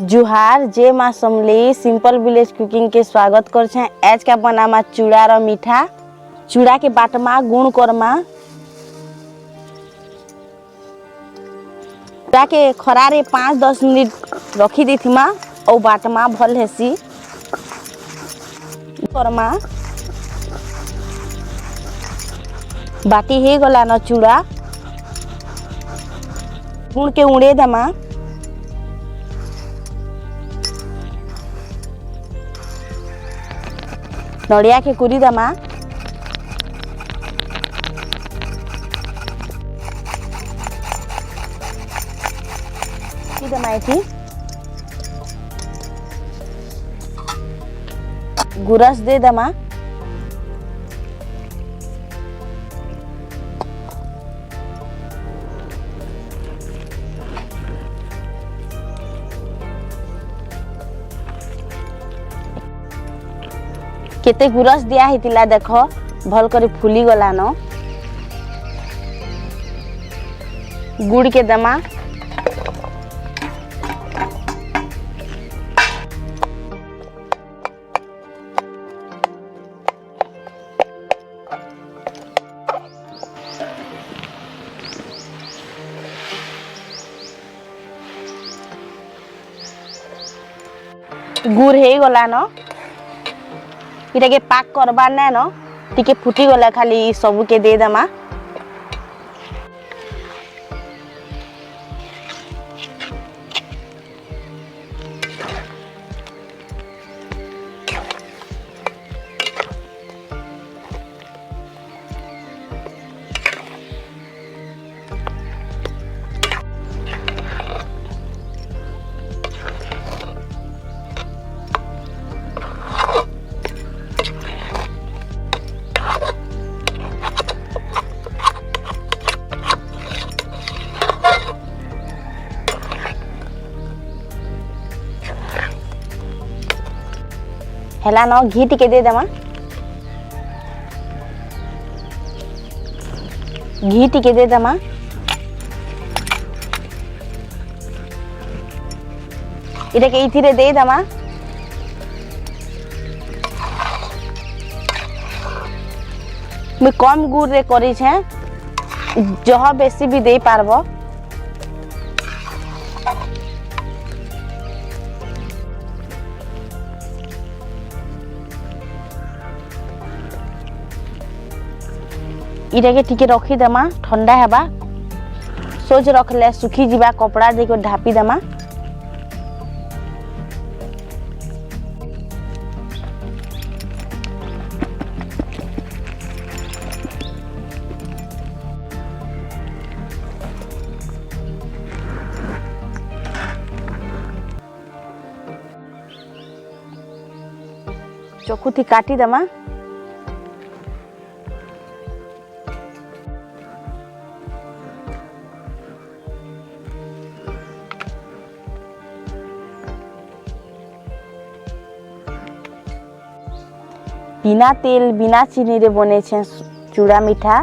जुहार जय माँ समलेई simple village cooking के स्वागत कर छे। आज का बनामा चूड़ा र मीठा। चूड़ा के बाटमा गुण करमा। चूड़ा के खरारे 5-10 मिनट रखी दी थी और बाटमा भल हेसी करमा। बाटी हे गला न चूड़ा गुण के उड़े दमा। नड़िया के कुरी दमा। गुरस दे दमा। केते गुरस दिया हितिला देख भल करे फुली गला न। गुड़ के दमा। गुड़ हे गला न। इटा के पाक करबार ना न टिके फुटी गला खाली सबू के दे दमा। हेला न घी टिके दे दमा। घी टिके दे दमा। इटा के इथिरे दे दमा। मैं कम गुड़ रे करी छे जह बेसी भी दे पारबो। इटा के टिके रखी दमा ठंडा हेबा। सोच रखले सुखी जीवा कपड़ा देखो ढापी दमा। चोखुथी काटी दमा। बिना तेल बिना चीनी रे बने छे चूड़ा मीठा।